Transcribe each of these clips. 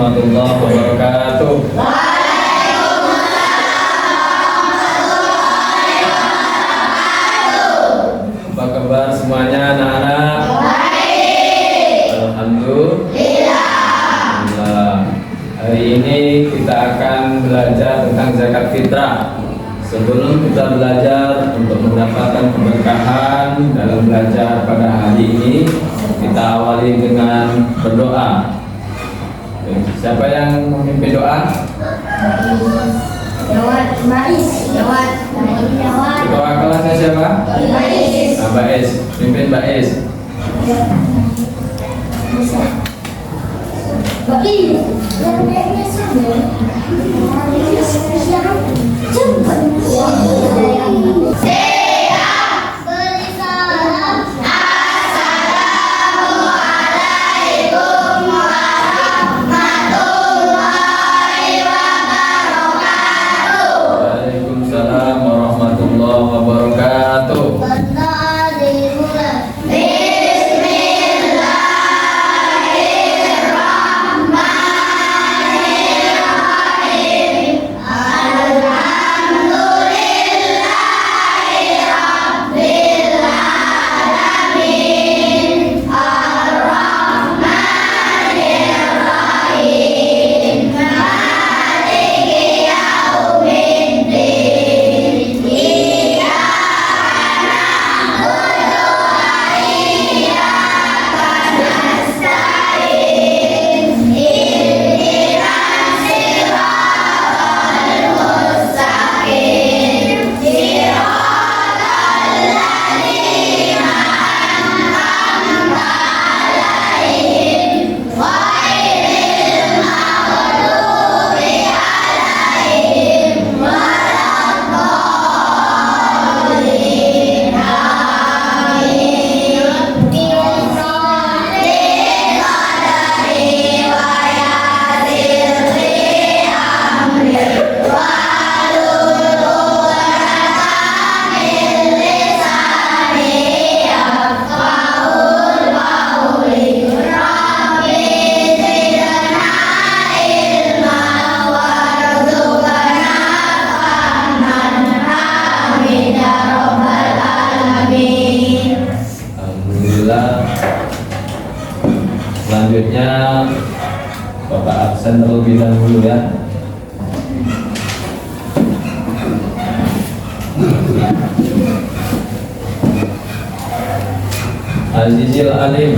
warahmatullahi wabarakatuh. Apa kabar semuanya anak-anak? Alhamdulillah. Hari ini kita akan belajar tentang zakat fitrah. Sebelum kita belajar untuk mendapatkan keberkahan dalam belajar pada hari ini, kita awali dengan berdoa. Siapa yang memimpin doa? Doa kelasnya siapa? Mbak Es. Pimpin Mbak Es. Waalaikumsalam warahmatullahi wabarakatuh. Selanjutnya Bapak absen terlebih dahulu ya. Azizil Alim,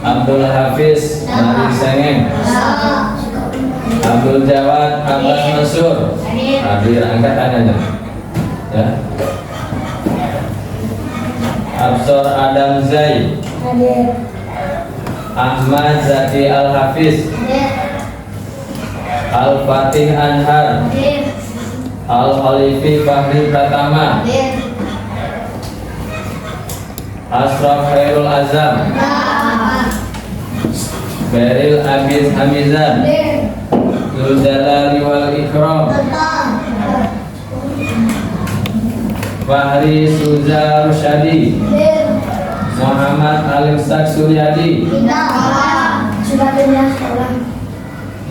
Abdul Hafiz Nari Sengeng, Abdul Jawad Abbas Mansur. Hadir, angkat tangannya ya. Absor Adam Zai, Ahmad Zaki Al-Hafiz, Al-Fatih Anhar, Al-Khalifi Fahri Pratama, Asraf Khairul Azam, Beril Abiz Hamizan, Zuljalali wal Ikram, Fahri Suza Rusyadi, Muhammad Alimsak Suryadi,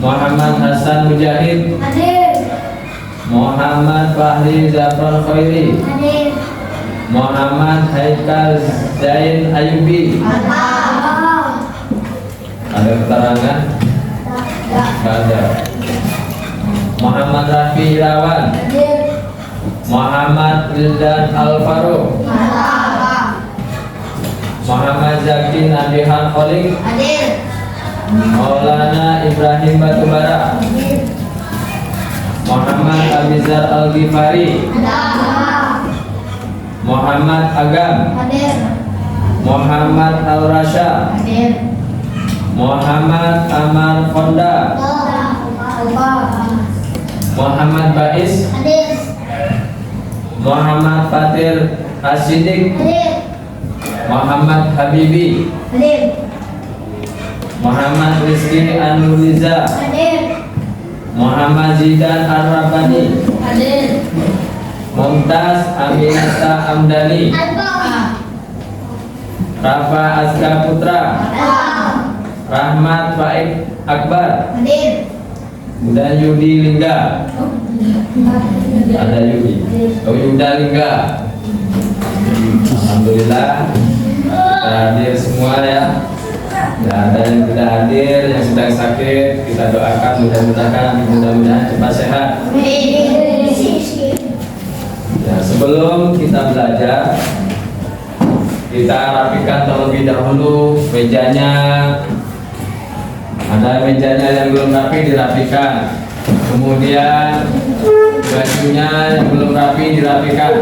Muhammad Hasan Mujahid, Muhammad Fahri Zafran Khairi, Muhammad Haikal Zain Ayubi. Ada keterangan? Tidak ada. Muhammad Rafi Irawan, Muhammad Rildan Al-Faruq, Muhammad Zaki Nabihan Kholik, Maulana Ibrahim Batubara, Muhammad Abizar Al-Ghifari, Muhammad Agam, Muhammad Al-Rasha, Muhammad Amar Konda, Muhammad Bais, Muhammad Fatir Asidik, Muhammad Habibi, Muhammad Rizki Anuliza, Muhammad Zidan Ar-Rabbani, Mumtaz Aminata Amdani, Rafa Azka Putra, Rahmat Baik Akbar. Hadir. Dan Yudi Lingga. Ada Yudi. Oh, Yuda Lingga. Alhamdulillah kita hadir semua ya. Tidak ada yang tidak hadir, yang sedang sakit kita doakan mudah-mudahan cepat sehat. Ya, sebelum kita belajar, kita rapikan terlebih dahulu mejanya. Ada mejanya yang belum rapi dirapikan. Kemudian bajunya yang belum rapi dirapikan.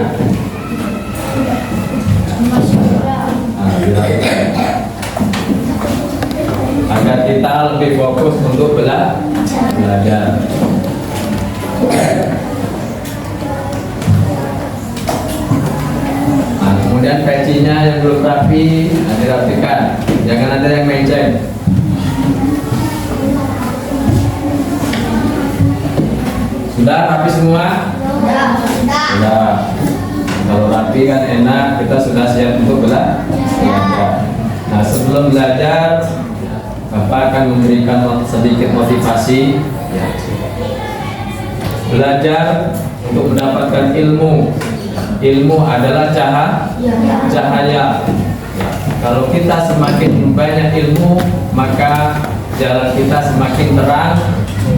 Nah, dirapikan. Agar kita lebih fokus untuk belajar. Nah, kemudian pecinya yang belum rapi dirapikan. Jangan ada yang menceng. Sudah rapi semua? Sudah. Kalau rapi kan enak, kita sudah siap untuk belajar. Nah, sebelum belajar, Bapak akan memberikan sedikit motivasi. Belajar untuk mendapatkan ilmu. Ilmu adalah cahaya. Kalau kita semakin banyak ilmu, maka jalan kita semakin terang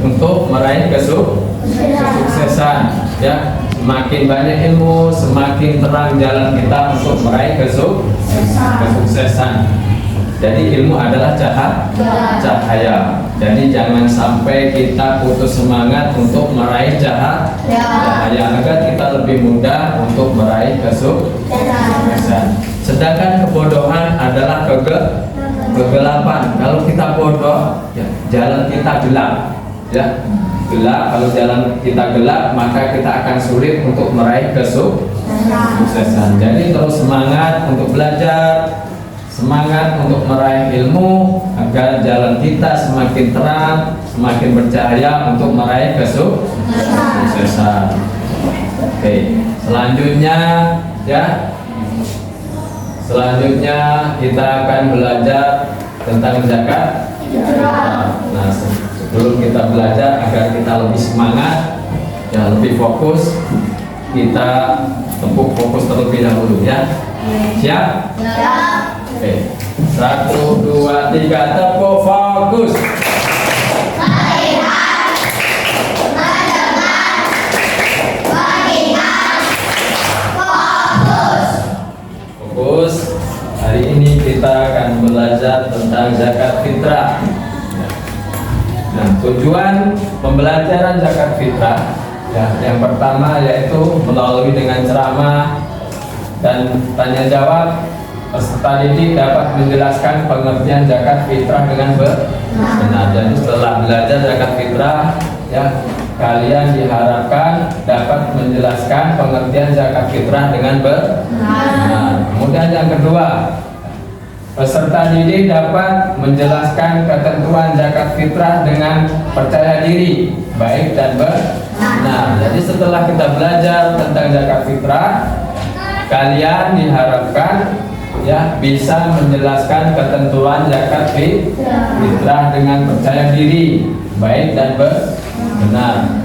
untuk meraih kesuksesan. Ya, semakin banyak ilmu, semakin terang jalan kita untuk meraih kesuksesan. Jadi ilmu adalah cahaya. Jadi jangan sampai kita putus semangat untuk meraih cahaya agar kita lebih mudah untuk meraih kesuksesan. Sedangkan kebodohan adalah kegelapan. Kalau kita bodoh, ya, jalan kita gelap. Ya, gelap. Kalau jalan kita gelap, maka kita akan sulit untuk meraih kesuksesan. Jadi terus semangat untuk belajar. Semangat untuk meraih ilmu agar jalan kita semakin terang, semakin bercahaya untuk meraih kesuksesan. Oke, selanjutnya ya. Selanjutnya kita akan belajar tentang zakat. Nah, sebelum kita belajar agar kita lebih semangat, ya lebih fokus, kita fokus terlebih dahulu ya. Siap? Oke, 1, 2, 3, tepuk fokus. Melihat, mendengar, melihat, fokus. Fokus. Hari ini kita akan belajar tentang zakat fitrah. Nah, tujuan pembelajaran zakat fitrah ya, yang pertama yaitu melalui dengan ceramah dan tanya jawab. Peserta didik dapat menjelaskan pengertian zakat fitrah dengan benar. Jadi setelah belajar zakat fitrah, ya kalian diharapkan dapat menjelaskan pengertian zakat fitrah dengan benar. Kemudian yang kedua, peserta didik dapat menjelaskan ketentuan zakat fitrah dengan percaya diri, baik dan benar. Jadi setelah kita belajar tentang zakat fitrah, kalian diharapkan ya bisa menjelaskan ketentuan zakat fitrah dengan percaya diri, baik dan benar.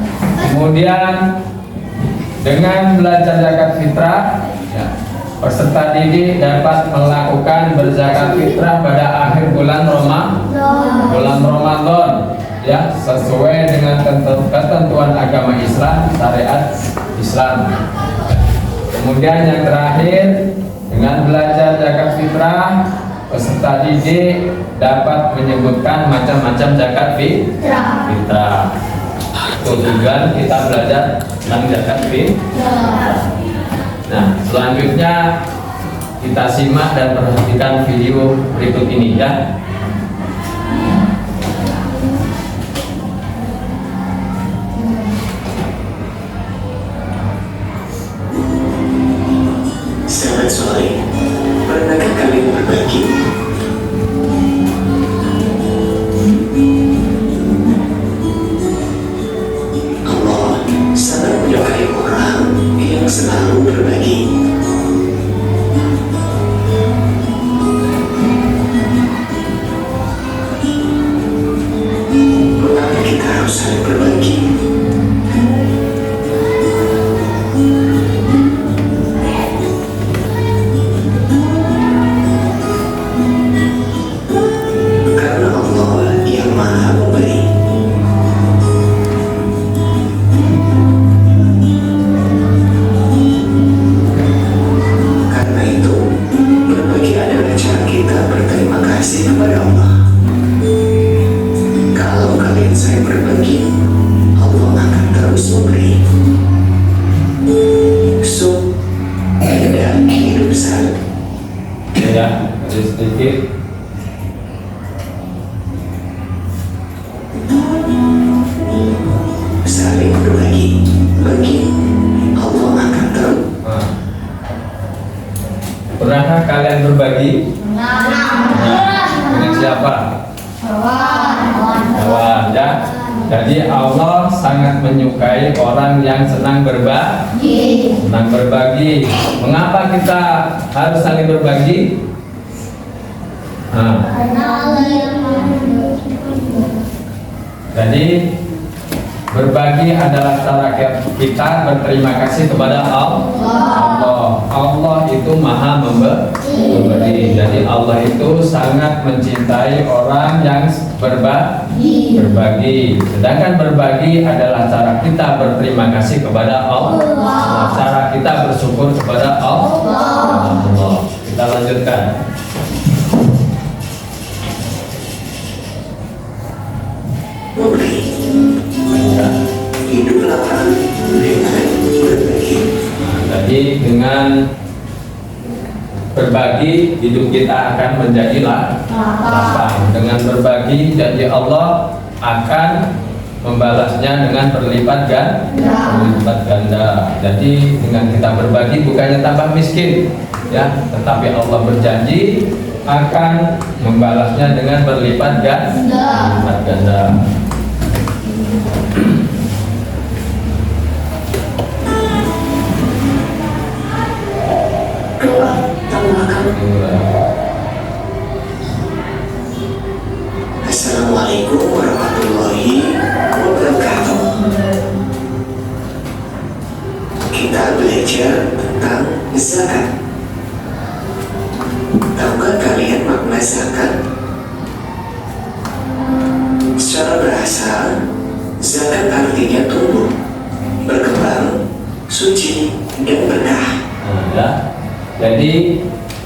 Kemudian dengan belajar zakat fitrah, ya, peserta didik dapat melakukan berzakat fitrah pada akhir bulan Ramadan, ya sesuai dengan ketentuan agama Islam, syariat Islam. Kemudian yang terakhir, dengan belajar zakat fitrah, peserta didik dapat menyebutkan macam-macam zakat fitrah. Tujuan kita belajar tentang zakat fitrah. Nah, selanjutnya kita simak dan perhatikan video berikut ini ya. Selamat sore. Pernahkah kalian berbagi? Allah sangat menyukai orang yang selalu berbagi. saling berbagi. Karena Allah yang Maha Memberi. Karena itu, berbagi adalah cara kita berterima kasih kepada Allah. Kalau kalian saling berbagi, Allah akan terus memberi. So, ada hidup saling. Ya, ada sedikit. Saling berbagi, bagi Allah akan terus. Nah. Pernahkah kalian berbagi? Dengan siapa? Kawan, ya. Jadi Allah sangat menyukai orang yang senang berbagi. Senang berbagi. Mengapa kita harus saling berbagi? Nah, jadi berbagi adalah cara kita berterima kasih kepada Allah. Allah itu Maha memberi. Jadi Allah itu sangat mencintai orang yang berbagi. Sedangkan berbagi adalah cara kita berterima kasih kepada Allah. Cara kita bersyukur kepada Allah. Kita lanjutkan. Memberi. Hiduplah dengan berbagi. Jadi dengan berbagi hidup kita akan menjadi lapang. Dengan berbagi janji Allah akan membalasnya dengan berlipat ganda. Jadi dengan kita berbagi bukannya tambah miskin, ya, tetapi Allah berjanji akan membalasnya dengan berlipat ganda. Assalamualaikum warahmatullahi wabarakatuh. Kita belajar tentang zakat. Tahukah kalian makna zakat? Secara bahasa, zakat artinya tumbuh, berkembang, suci, dan berkah. Ya. Jadi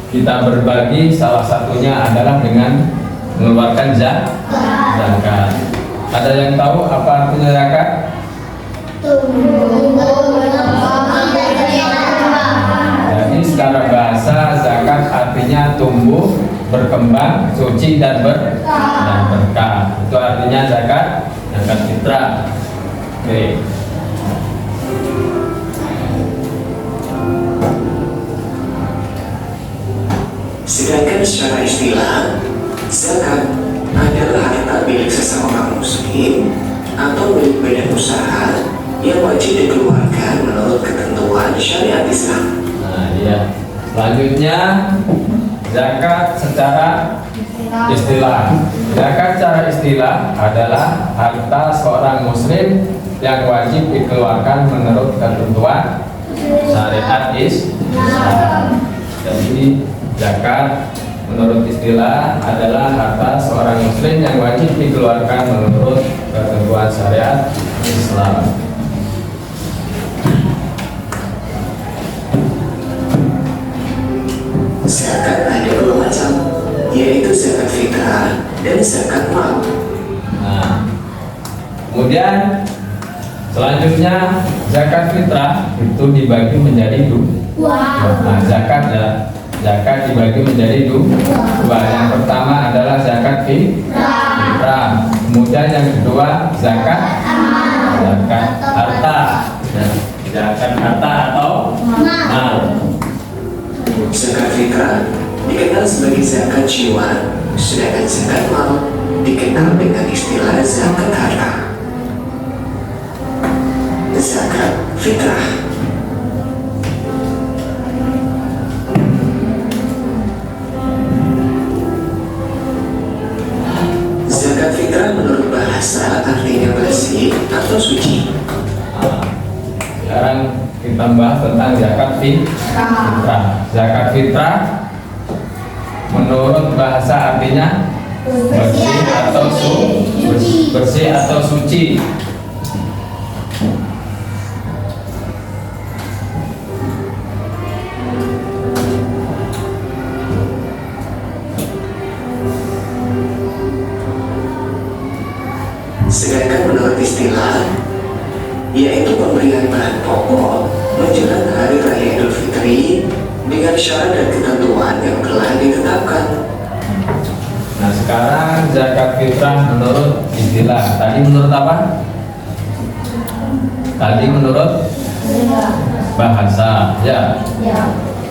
kita berbagi salah satunya adalah dengan mengeluarkan zakat. Ada yang tahu apa artinya zakat? Jadi secara bahasa zakat artinya tumbuh, berkembang, suci dan berkah. Itu artinya zakat fitrah. Oke. Sedangkan secara istilah, zakat adalah harta milik seseorang muslim atau milik badan usaha yang wajib dikeluarkan menurut ketentuan syariat Islam. Nah, iya. Selanjutnya zakat secara istilah. Zakat secara istilah adalah harta seorang muslim yang wajib dikeluarkan menurut ketentuan syariat Islam. Jadi zakat menurut istilah adalah harta seorang muslim yang wajib dikeluarkan menurut ketentuan syariat Islam. Zakat ada dua macam, yaitu zakat fitrah dan zakat mal. Nah, kemudian selanjutnya zakat fitrah itu dibagi menjadi dua. Nah, zakat dibagi menjadi dua. Yang pertama adalah zakat fitrah. Kemudian yang kedua zakat harta. Zakat harta atau mal. Zakat fitrah dikenal sebagai zakat jiwa, sedangkan zakat mal dikenal dengan istilah zakat harta. Zakat fitrah. Zakat fitrah menurut bahasa artinya bersih miskin atau suci? Nah, sekarang kita bahas tentang zakat fitrah. Zakat fitrah menurut bahasa artinya bersih atau bersih atau suci. Sedangkan menurut istilah, yaitu pemberian bahan pokok menjelang Hari Raya Idul Fitri dengan syarat dan ketentuan yang telah ditetapkan. Nah, sekarang zakat fitrah menurut istilah. Tadi menurut apa? Tadi menurut bahasa, ya.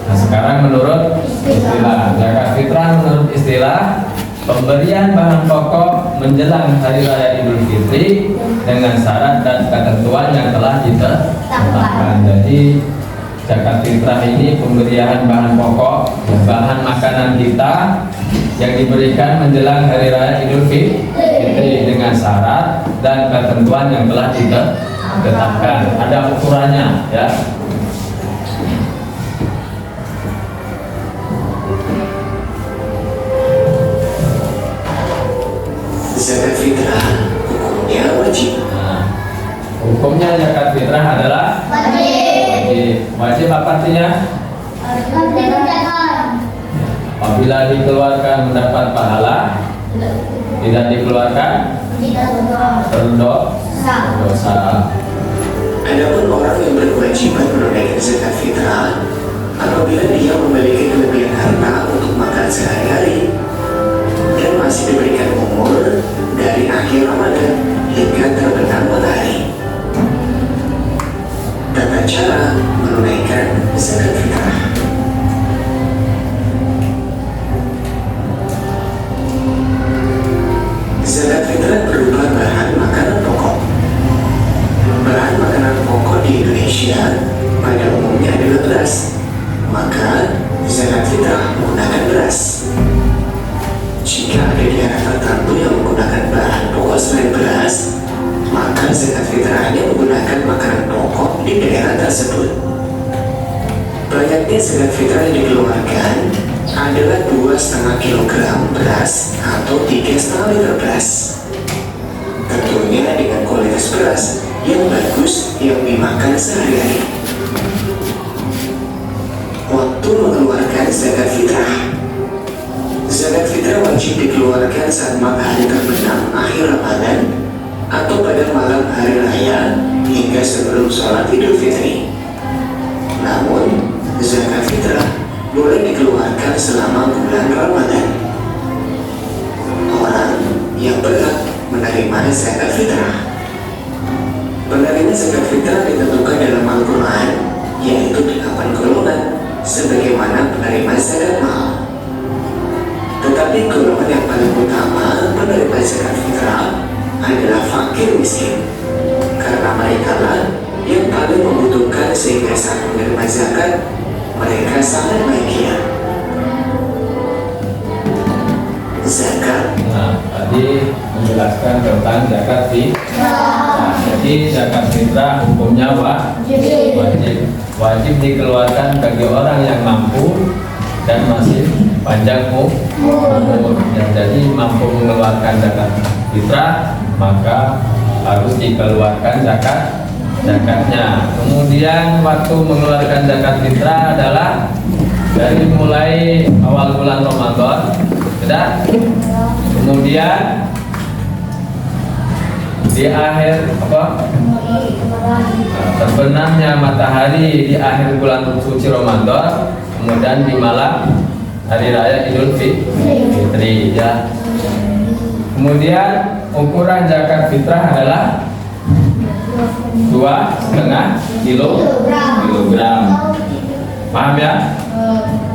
Nah, sekarang menurut istilah. Zakat fitrah menurut istilah pemberian bahan pokok menjelang Hari Raya Idul Fitri dengan syarat dan ketentuan yang telah ditetapkan. Jadi zakat fitrah ini pemberian bahan pokok, bahan makanan kita yang diberikan menjelang Hari Raya Idul Fitri dengan syarat dan ketentuan yang telah ditetapkan. Ada ukurannya, ya. Zakat fitrah hukumnya wajib. Nah, hukumnya zakat fitrah adalah wajib. Wajib apa artinya? Apabila dikeluarkan mendapat pahala, tidak dikeluarkan berdosa. Adapun orang yang berkewajiban menunaikan zakat fitrah apabila dia memiliki kelebihan harta untuk makan sehari-hari dan masih diberikan umur dari akhir Ramadan hingga terbenam matahari. Tata cara menunaikan zakat fitrah. Zakat fitrah berupa bahan makanan pokok. Bahan makanan pokok di Indonesia pada umumnya adalah beras. Maka zakat fitrah menggunakan beras. Jika ada daerah tertentu yang menggunakan bahan pokok selain beras, maka zakat fitrahnya menggunakan makanan pokok di daerah tersebut. Banyaknya zakat fitrah yang dikeluarkan adalah 2,5 kg beras atau 3,5 liter beras. Tentunya dengan kualitas beras yang bagus yang dimakan sehari-hari. Waktu mengeluarkan zakat fitrah. Zakat fitrah wajib dikeluarkan saat matahari terbenam akhir Ramadan atau pada malam hari raya hingga sebelum sholat Idul Fitri. Namun, zakat fitrah boleh dikeluarkan selama bulan Ramadan. Orang yang berhak menerima zakat fitrah. Penerima zakat fitrah ditentukan dalam Al-Quran, yaitu 8 golongan, sebagaimana penerima zakat mal. Tetapi golongan yang paling utama penerima zakat fitrah adalah fakir miskin, karena mereka lah yang paling membutuhkan sehingga saat menerima zakat mereka sangat bahagia. Zakat. Nah, tadi menjelaskan tentang zakat fitrah. Jadi zakat fitrah hukumnya wajib dikeluarkan bagi orang yang mampu dan masih panjang umur. Jadi mampu mengeluarkan zakat fitrah, maka harus dikeluarkan zakatnya. Kemudian waktu mengeluarkan zakat fitrah adalah dari mulai awal bulan Ramadan, sudah. Kemudian di akhir terbenamnya matahari di akhir bulan suci Ramadan, kemudian di malam hari raya Idul Fitri, ya. Kemudian ukuran zakat fitrah adalah 2,5 kilogram. Paham ya?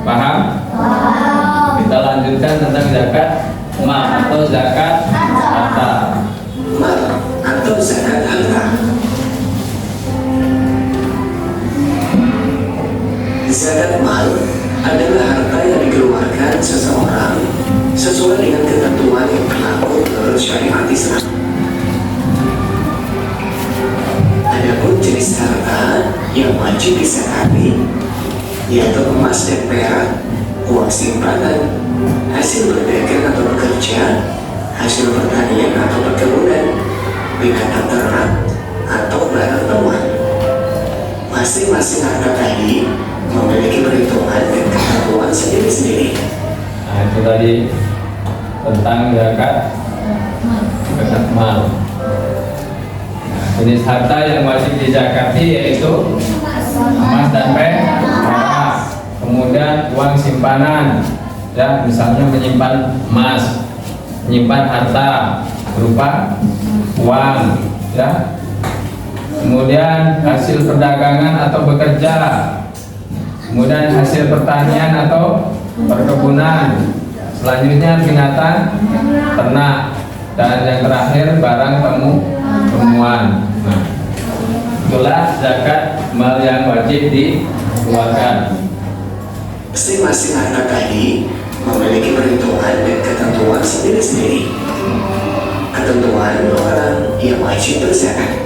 Paham? Kita lanjutkan tentang zakat mal atau zakat harta. Mal atau zakat harta. Zakat mal adalah harta yang dikeluarkan seseorang sesuai dengan ketentuan yang berlaku menurut syariat Islam. hari, yaitu emas dan perak, uang simpanan, hasil berdagang atau bekerja, hasil pertanian atau perkebunan, binatang ternak, atau barang temuan. Masing-masing harta tadi memiliki perhitungan dan ketentuan sendiri-sendiri. Nah, itu tadi tentang zakat mal. Nah, jenis harta yang wajib dizakati yaitu emas dan perak, kemudian uang simpanan, ya misalnya menyimpan emas, menyimpan harta berupa uang, ya. Kemudian hasil perdagangan atau bekerja, kemudian hasil pertanian atau perkebunan, selanjutnya binatang ternak, dan yang terakhir barang temuan. Nah, itulah zakat mal yang wajib dikeluarkan. Masing-masing harta tadi memiliki perhitungan dan ketentuan sendiri-sendiri. Ketentuan orang yang wajib berzakat.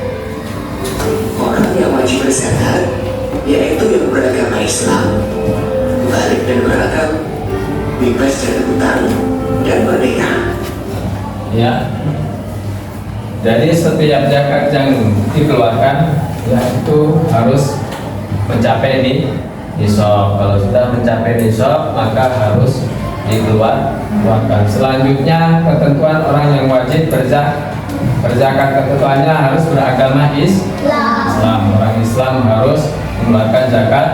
Orang yang wajib berzakat yaitu yang beragama Islam, balik dan beragam, bebas dari hutang dan merdeka. Ya, jadi setiap zakat yang dikeluarkan ya itu harus mencapai nisab. Kalau sudah mencapai nisab maka harus dikeluarkan. Selanjutnya ketentuan orang yang wajib berzakat, ketentuannya harus beragama Islam. Orang Islam harus mengeluarkan zakat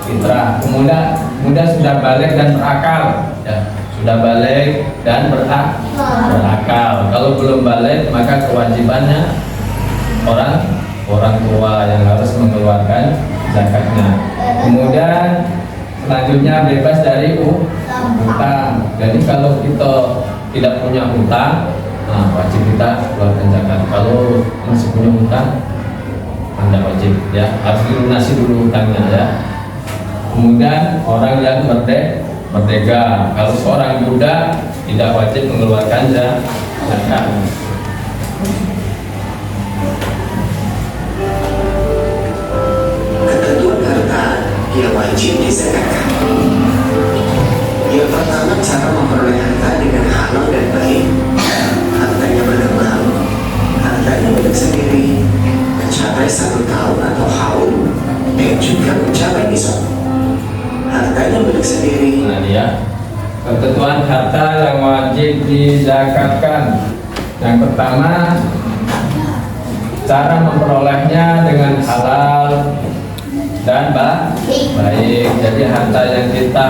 fitrah. Kemudian sudah balik dan berakal, ya. Sudah balik dan berakal. Kalau belum balik maka kewajibannya orang tua yang harus mengeluarkan zakatnya. Kemudian selanjutnya bebas dari utang. Jadi kalau kita tidak punya utang, nah wajib kita keluarkan zakat. Kalau masih punya utang, anda wajib, ya harus dilunasi dulu utangnya, ya. Kemudian orang yang merdeka, kalau seorang budak tidak wajib mengeluarkan zakat. Ketentuan harta yang wajib dizakatkan. Yang pertama, cara memperoleh harta dengan halal dan baik. Hartanya berkembang, hartanya milik sendiri, mencapai 1 tahun atau haul, dan juga mencapai nisab. Hartanya milik sendiri. Nah dia ketentuan harta yang wajib dizakatkan. Yang pertama, cara memperolehnya dengan halal dan baik. Jadi harta yang kita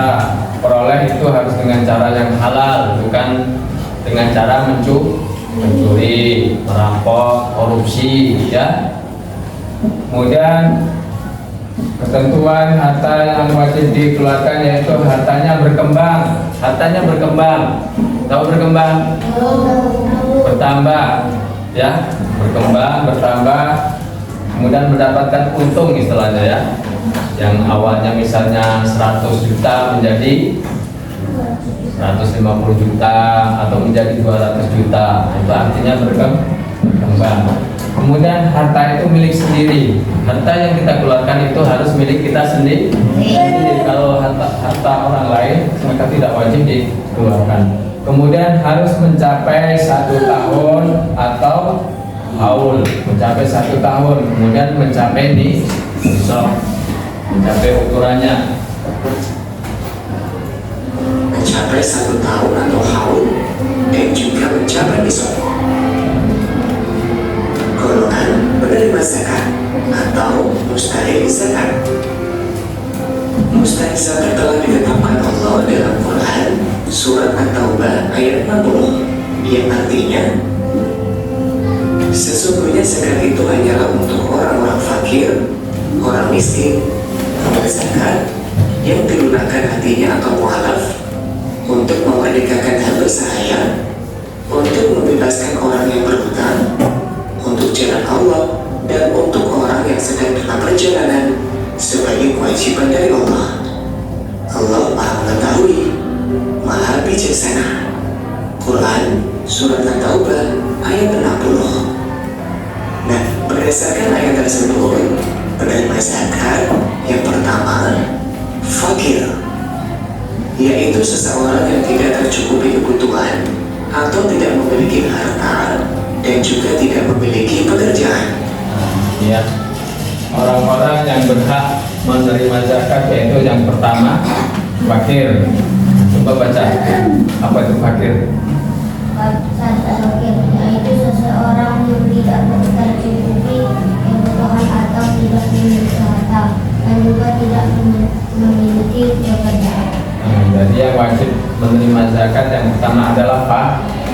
peroleh itu harus dengan cara yang halal, bukan dengan cara mencuri, merampok, korupsi, ya. Kemudian ketentuan harta yang wajib dikeluarkan yaitu hartanya berkembang. Hartanya berkembang, tahu berkembang? Bertambah, ya, bertambah, kemudian mendapatkan untung istilahnya, ya. Yang awalnya misalnya 100 juta menjadi 150 juta atau menjadi 200 juta, itu artinya berkembang. Kemudian harta itu milik sendiri. Harta yang kita keluarkan itu harus milik kita sendiri. Kalau harta orang lain maka tidak wajib dikeluarkan. Kemudian harus mencapai 1 tahun atau haul, mencapai 1 tahun, kemudian mencapai nisab, mencapai ukurannya. Mencapai 1 tahun atau haul dan juga mencapai nisab. Golongan penerima zakat atau mustahil zakat. Mustahil zakat telah ditetapkan Allah dalam Quran surat At-Taubah ayat 60, yang artinya sesungguhnya zakat itu hanyalah untuk orang-orang fakir, orang miskin, pemberi zakat yang dilunakkan hatinya atau mualaf, untuk memerdekakan hamba sahaya, untuk membebaskan orang yang berhutang, untuk jalan Allah, dan untuk orang yang sedang dalam perjalanan sebagai kewajiban dari Allah. Allah Maha Mengetahui, Maha Bijaksana. Quran Surat At-Taubah ayat 60. Nah, berdasarkan ayat tersebut, penerima zakat yang pertama pertama, fakir, yaitu seseorang yang tidak tercukupi kebutuhan atau tidak memiliki harta dan juga tidak memiliki pekerjaan. Ya, orang-orang yang berhak menerima zakat yaitu yang pertama fakir. Coba baca apa itu fakir. Fakir yaitu seseorang yang tidak tercukupi kebutuhan atau tidak memiliki harta dan juga tidak memiliki pekerjaan. Jadi yang wajib menerima zakat yang pertama adalah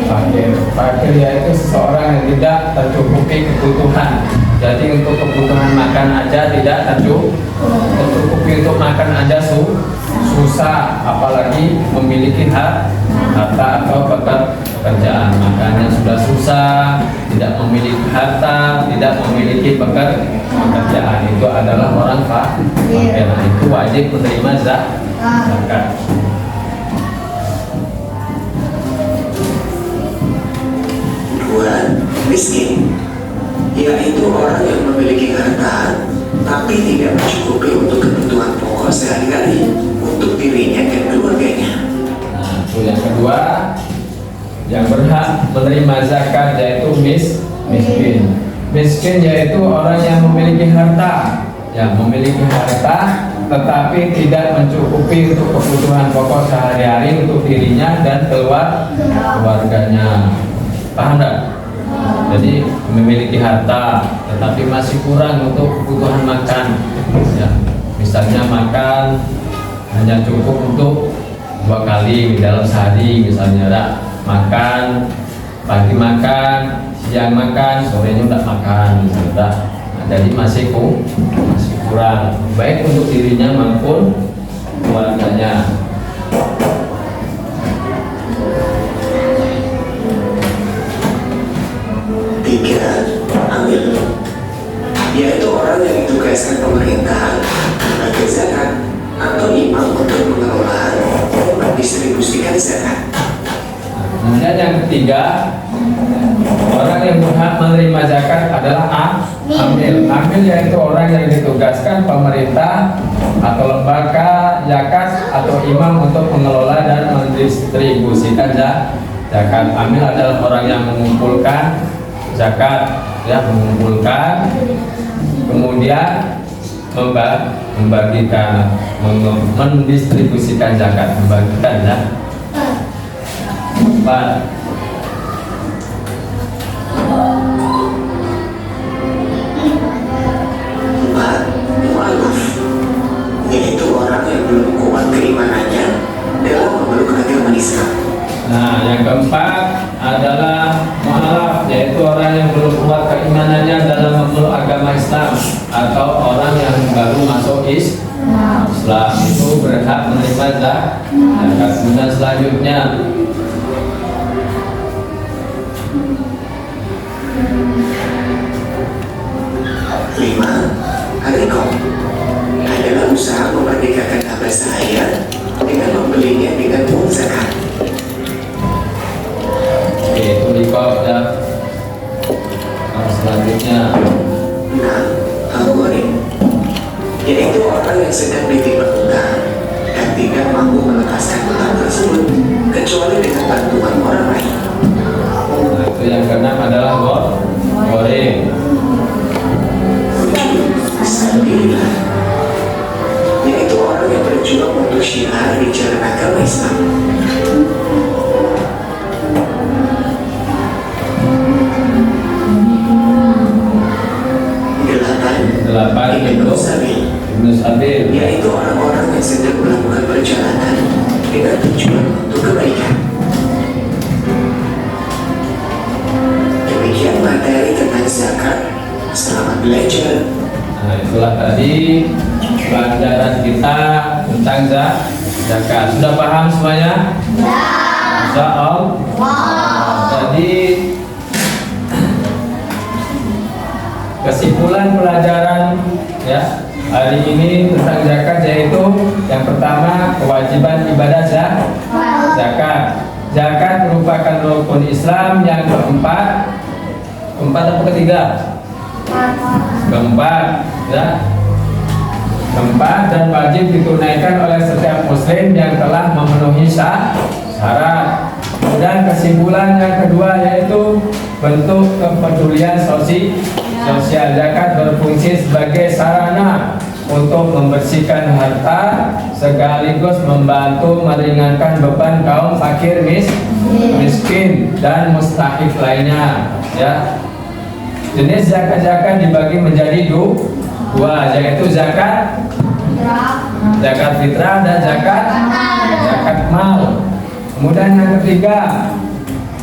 fakir. Fakir yaitu seseorang yang tidak tercukupi kebutuhan. Jadi untuk kebutuhan makan aja tidak tercukupi, untuk makan aja susah, apalagi memiliki harta atau pekerjaan. Makanya sudah susah, tidak memiliki harta, tidak memiliki pekerjaan, itu adalah orang fakir. Nah, itu wajib menerima zakat. Dua, miskin, yaitu orang yang memiliki harta tapi tidak mencukupi untuk kebutuhan pokok sehari-hari untuk dirinya dan keluarganya. Nah, itu yang kedua, yang berhak menerima zakat yaitu miskin. Miskin yaitu orang yang memiliki harta, tetapi tidak mencukupi untuk kebutuhan pokok sehari-hari untuk dirinya dan keluarganya. Paham tak? Jadi memiliki harta tetapi masih kurang untuk kebutuhan makan. Ya, misalnya makan hanya cukup untuk 2 kali dalam sehari, misalnya makan pagi makan, siang makan, sorenya udah makan, misalnya. Nah, jadi masih kurang, baik untuk dirinya maupun keluarganya. Tiga, amil, yaitu orang yang ditugaskan pemerintah sebagai zakat atau imam untuk mengelola dan mendistribusikan zakat. Kemudian yang ketiga, orang yang berhak menerima zakat adalah amil. Amil yaitu orang yang ditugaskan pemerintah atau lembaga zakat atau imam untuk mengelola dan mendistribusikan zakat. Amil adalah orang yang mengumpulkan zakat, ya, mengumpulkan, kemudian membagikan, mendistribusikan zakat, membagikan, ya. 4. Mu'alaf, yaitu orang yang belum kuat keimanannya dalam memeluk agama Islam. Nah, yang keempat adalah mu'alaf, yaitu orang yang belum kuat keimanannya dalam memeluk agama Islam atau orang yang baru masuk Islam, itu berhak menerima zakat. Kemudian selanjutnya, lima, Arikom adalah usaha memerdekakan harta saya dengan membelinya dengan uang zakat. oke, itu rikop, ya. Nah, selanjutnya, 6. Al-Gharim, yaitu orang yang sedang ditimpa hutang dan tidak mampu melepaskan hutang tersebut kecuali dengan bantuan orang lain. nah, itu yang keenam adalah goreng. Alhamdulillah, yaitu orang yang berjuang untuk syiar di jalan agama Islam. 8 itu Ibnu Sabil, yaitu orang-orang yang sedang melakukan perjalanan dengan tujuan untuk kebaikan. Demikian materi tentang zakat. Selamat belajar. Nah, itulah tadi pelajaran kita tentang zakat. Sudah paham semuanya? Insya Allah. Jadi kesimpulan pelajaran, ya, hari ini tentang zakat yaitu yang pertama kewajiban ibadah zakat. Zakat merupakan rukun Islam yang keempat atau ketiga? Keempat, ya. keempat, dan wajib ditunaikan oleh setiap muslim yang telah memenuhi syarat. Dan kesimpulan yang kedua yaitu bentuk kepedulian sosial. Zakat berfungsi sebagai sarana untuk membersihkan harta sekaligus membantu meringankan beban kaum fakir, miskin dan mustahik lainnya. Ya. Jenis zakat dibagi menjadi dua, yaitu zakat fitrah dan zakat mal. Kemudian yang ketiga,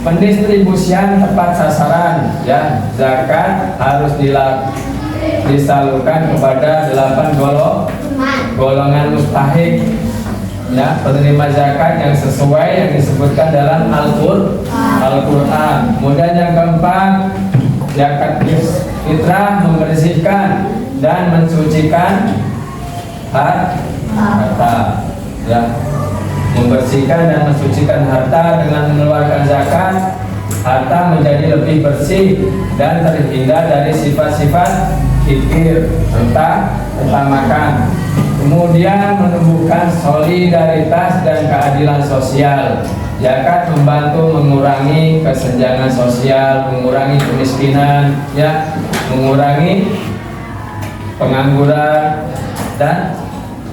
pendistribusian tepat sasaran. Ya, zakat harus disalurkan kepada 8 golongan mustahik, ya, penerima zakat yang sesuai yang disebutkan dalam Al-Quran. Kemudian yang keempat, zakat fitrah membersihkan dan mensucikan harta, ya, membersihkan dan mensucikan harta. Dengan mengeluarkan zakat, harta menjadi lebih bersih dan terhindar dari sifat-sifat kikir serta ketamakan. Kemudian menumbuhkan solidaritas dan keadilan sosial. Zakat membantu mengurangi kesenjangan sosial, mengurangi kemiskinan, ya, mengurangi pengangguran dan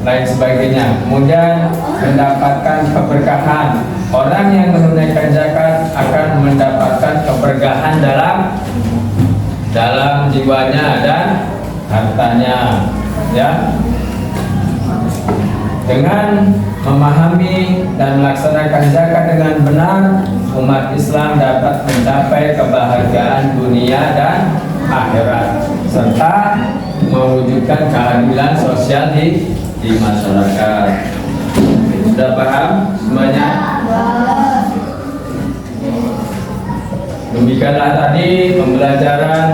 lain sebagainya. Kemudian mendapatkan keberkahan. Orang yang menunaikan zakat akan mendapatkan keberkahan dalam jiwanya dan hartanya, ya. Dengan memahami dan melaksanakan zakat dengan benar, umat Islam dapat mencapai kebahagiaan dunia dan akhirat serta mewujudkan keadilan sosial di masyarakat. Sudah paham semuanya? Demikianlah tadi pembelajaran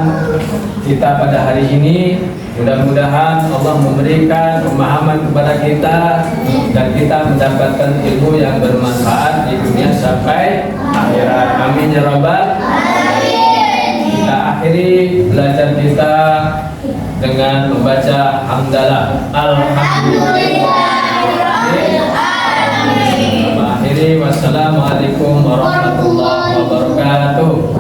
kita pada hari ini. Mudah-mudahan Allah memberikan pemahaman kepada kita dan kita mendapatkan ilmu yang bermanfaat di dunia sampai akhirat. Amin ya rabbal alamin. Kita akhiri belajar kita dengan membaca hamdalah. Alhamdulillah. Akhiri wassalamualaikum warahmatullahi wabarakatuh.